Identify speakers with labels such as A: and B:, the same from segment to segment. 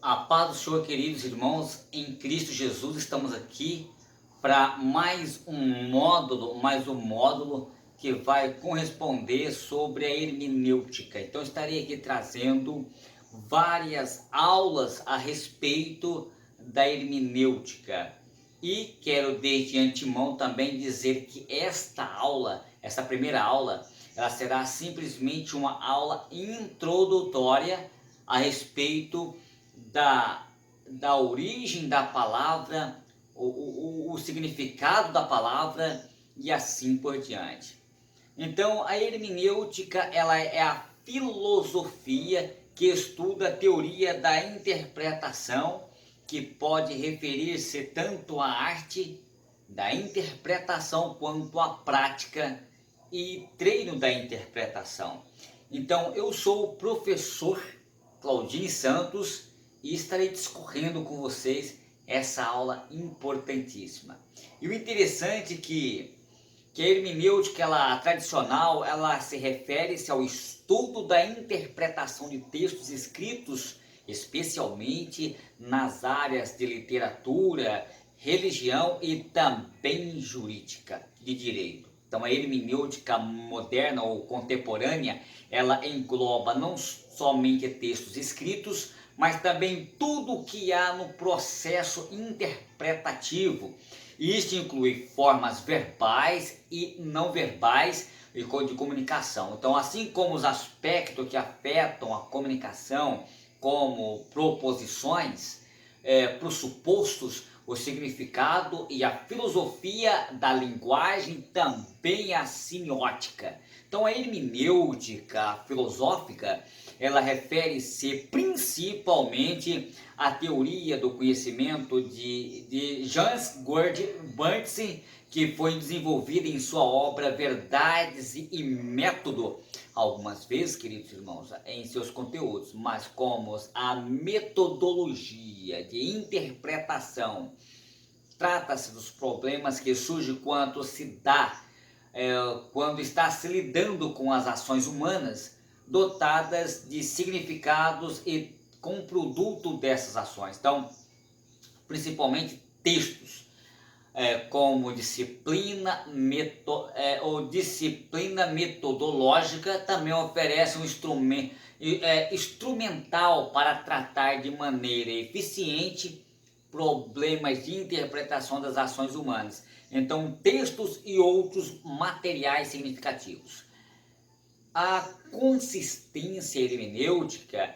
A: A paz do Senhor, queridos irmãos, em Cristo Jesus, estamos aqui para mais um módulo que vai corresponder sobre a hermenêutica. Então, estarei aqui trazendo várias aulas a respeito da hermenêutica. E quero desde antemão também dizer que essa primeira aula, ela será simplesmente uma aula introdutória a respeito da origem da palavra, o significado da palavra e assim por diante. Então, a hermenêutica, ela é a filosofia que estuda a teoria da interpretação, que pode referir-se tanto à arte da interpretação quanto à prática e treino da interpretação. Então, eu sou o professor Claudine Santos e estarei discorrendo com vocês essa aula importantíssima. E o interessante é que a hermenêutica tradicional, ela se refere-se ao estudo da interpretação de textos escritos, especialmente nas áreas de literatura, religião e também jurídica, de direito. Então, a hermenêutica moderna ou contemporânea, ela engloba não somente textos escritos, mas também tudo o que há no processo interpretativo. Isso inclui formas verbais e não verbais de comunicação. Então, assim como os aspectos que afetam a comunicação, como proposições, pressupostos, o significado e a filosofia da linguagem, também a semiótica. Então, a hermenêutica filosófica, ela refere-se principalmente à teoria do conhecimento de Jan Gurdjieff, que foi desenvolvida em sua obra Verdades e Método, algumas vezes, queridos irmãos, em seus conteúdos, mas como a metodologia de interpretação. Trata-se dos problemas que surgem quando está se lidando com as ações humanas, dotadas de significados e com o produto dessas ações. Então, principalmente textos, como disciplina metodológica, também oferece um instrumental para tratar de maneira eficiente problemas de interpretação das ações humanas. Então, textos e outros materiais significativos. A consistência hermenêutica,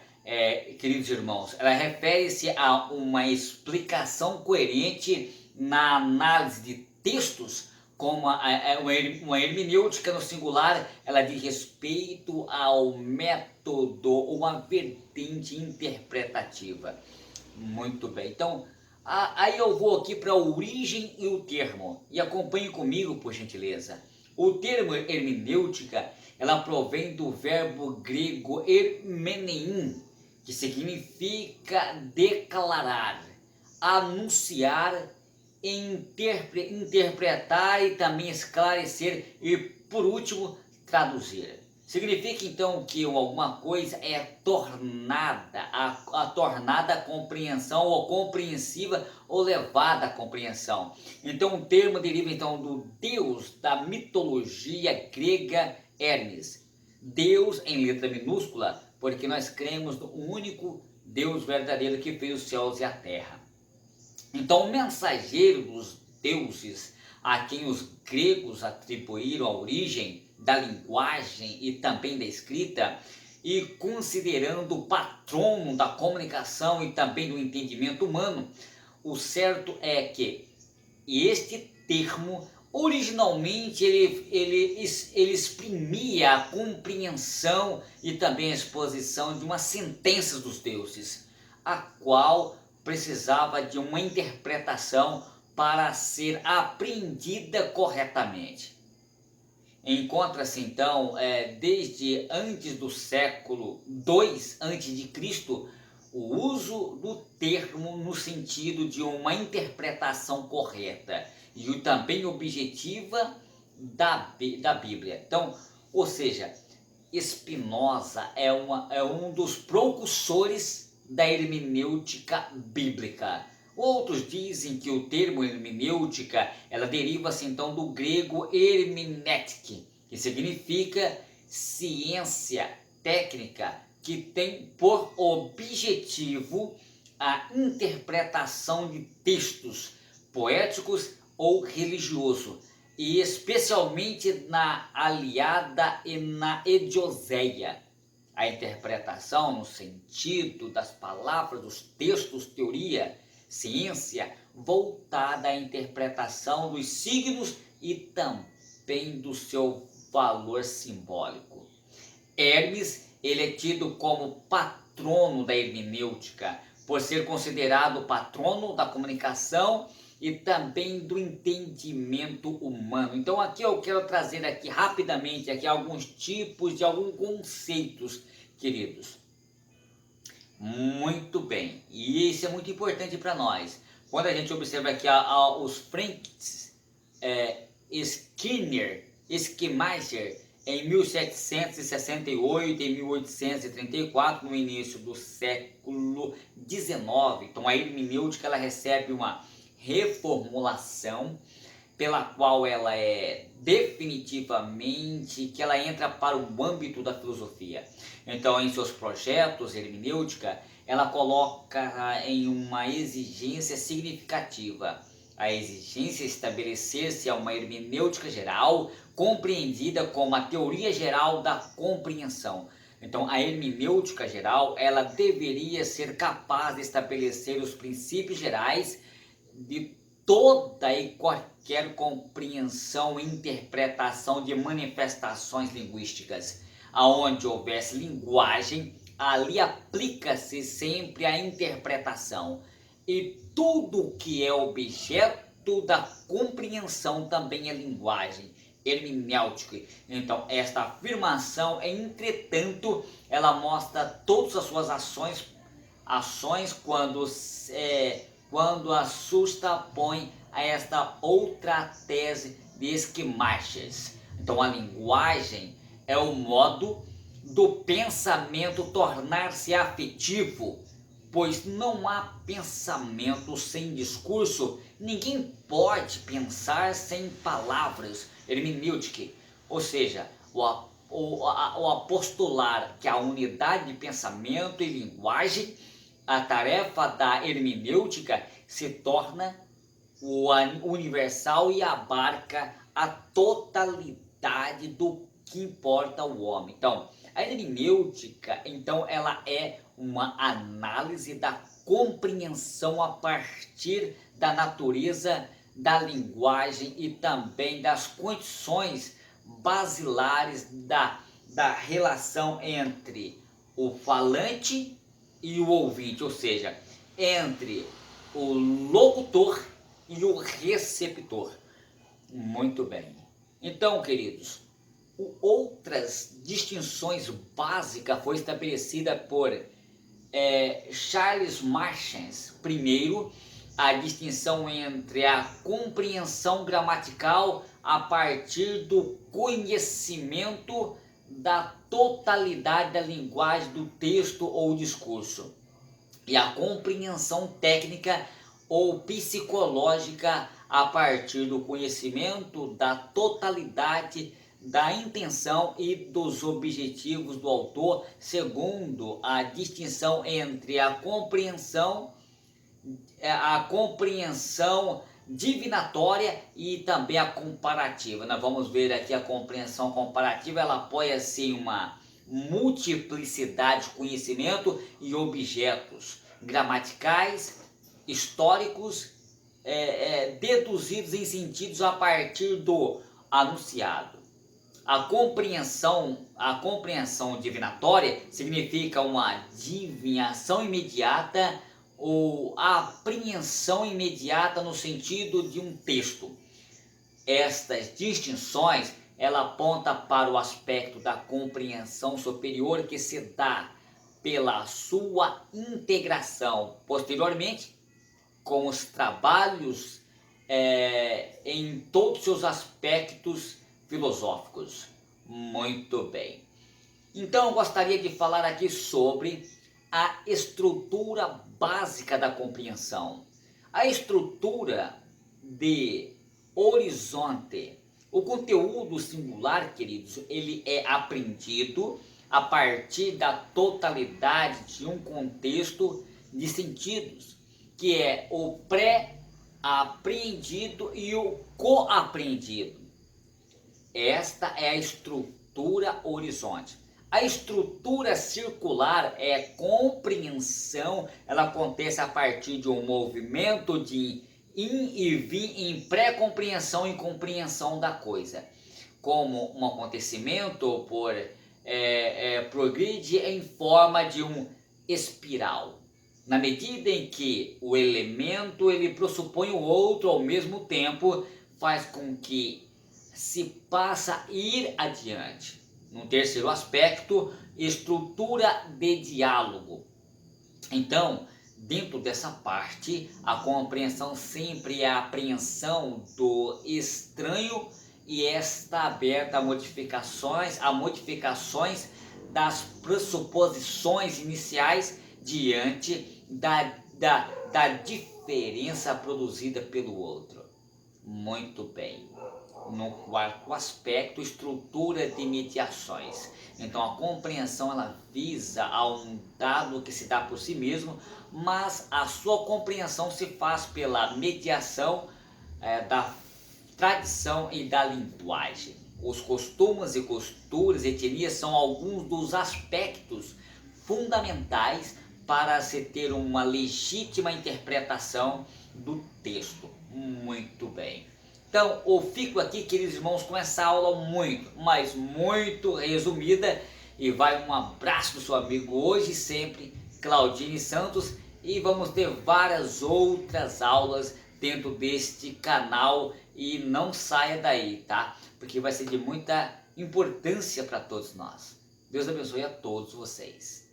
A: queridos irmãos, ela refere-se a uma explicação coerente na análise de textos, como uma hermenêutica no singular, ela diz respeito ao método, uma vertente interpretativa. Muito bem, então aí eu vou aqui para a origem e o termo, e acompanhe comigo, por gentileza. O termo hermenêutica, ela provém do verbo grego hermenein, que significa declarar, anunciar, interpretar e também esclarecer e, por último, traduzir. Significa então que alguma coisa é tornada, a tornada à compreensão ou compreensiva ou levada à compreensão. Então o termo deriva então do deus da mitologia grega Hermes. Deus em letra minúscula, porque nós cremos no único Deus verdadeiro que fez os céus e a terra. Então o mensageiro dos deuses, a quem os gregos atribuíram a origem da linguagem e também da escrita, e considerando o patrono da comunicação e também do entendimento humano, o certo é que este termo originalmente ele exprimia a compreensão e também a exposição de uma sentença dos deuses, a qual precisava de uma interpretação para ser apreendida corretamente. Encontra-se então, desde antes do século II a.C., o uso do termo no sentido de uma interpretação correta e também objetiva da Bíblia. Então, ou seja, Spinoza é um dos precursores da hermenêutica bíblica. Outros dizem que o termo hermenêutica, ela deriva-se então do grego hermenetik, que significa ciência técnica que tem por objetivo a interpretação de textos poéticos ou religioso, e especialmente na Ilíada e na Odisseia. A interpretação no sentido das palavras, dos textos, teoria, ciência, voltada à interpretação dos signos e também do seu valor simbólico. Hermes, ele é tido como patrono da hermenêutica, por ser considerado patrono da comunicação e também do entendimento humano. Então aqui eu quero trazer aqui rapidamente aqui alguns tipos de alguns conceitos, queridos. Muito bem, e isso é muito importante para nós. Quando a gente observa aqui os Frank Schleiermacher, em 1768 e 1834, no início do século XIX. Então a hermenêutica ela recebe uma reformulação pela qual ela é definitivamente que ela entra para o âmbito da filosofia. Então, em seus projetos, hermenêutica, ela coloca em uma exigência significativa. A exigência é estabelecer-se a uma hermenêutica geral, compreendida como a teoria geral da compreensão. Então, a hermenêutica geral, ela deveria ser capaz de estabelecer os princípios gerais de toda e qualquer compreensão e interpretação de manifestações linguísticas. Aonde houvesse linguagem, ali aplica-se sempre a interpretação. E tudo que é objeto da compreensão também é linguagem, hermenêutica. Então, esta afirmação, entretanto, ela mostra todas as suas ações quando a sustapõe a esta outra tese de Schleiermacher. Então, a linguagem é o modo do pensamento tornar-se afetivo, pois não há pensamento sem discurso, ninguém pode pensar sem palavras, hermenêutica, ou seja, o apostular que a unidade de pensamento e linguagem, a tarefa da hermenêutica se torna universal e abarca a totalidade do que importa ao homem. Então, a hermenêutica, então, ela é uma análise da compreensão a partir da natureza da linguagem e também das condições basilares da relação entre o falante e o ouvinte, ou seja, entre o locutor e o receptor. Muito bem. Então, queridos, outras distinções básicas foi estabelecida por Charles Marchand. Primeiro, a distinção entre a compreensão gramatical a partir do conhecimento da totalidade da linguagem do texto ou discurso, e a compreensão técnica ou psicológica a partir do conhecimento da totalidade da intenção e dos objetivos do autor, segundo a distinção entre a compreensão divinatória e também a comparativa. Nós vamos ver aqui a compreensão comparativa, ela apoia-se em uma multiplicidade de conhecimento e objetos gramaticais, históricos, deduzidos em sentidos a partir do anunciado. A compreensão divinatória significa uma adivinhação imediata ou apreensão imediata no sentido de um texto. Estas distinções, ela aponta para o aspecto da compreensão superior que se dá pela sua integração posteriormente com os trabalhos em todos os seus aspectos filosóficos. Muito bem. Então eu gostaria de falar aqui sobre a estrutura básica da compreensão. A estrutura de horizonte. O conteúdo singular, queridos, ele é aprendido a partir da totalidade de um contexto de sentidos, que é o pré-apreendido e o coapreendido. Esta é a estrutura horizonte. A estrutura circular é a compreensão, ela acontece a partir de um movimento de ir e vir em pré-compreensão e compreensão da coisa. Como um acontecimento progride em forma de um espiral. Na medida em que o elemento ele pressupõe o outro ao mesmo tempo, faz com que se passa a ir adiante. No terceiro aspecto, estrutura de diálogo. Então, dentro dessa parte, a compreensão sempre é a apreensão do estranho e está aberta a modificações das pressuposições iniciais diante da diferença produzida pelo outro. Muito bem. No quarto aspecto, estrutura de mediações. Então a compreensão ela visa a um dado que se dá por si mesmo, mas a sua compreensão se faz pela mediação da tradição e da linguagem. Os costumes e costuras, etnias são alguns dos aspectos fundamentais para se ter uma legítima interpretação do texto. Muito bem. Então, eu fico aqui, queridos irmãos, com essa aula muito resumida. E vai um abraço do seu amigo hoje e sempre, Claudine Santos. E vamos ter várias outras aulas dentro deste canal. E não saia daí, tá? Porque vai ser de muita importância para todos nós. Deus abençoe a todos vocês.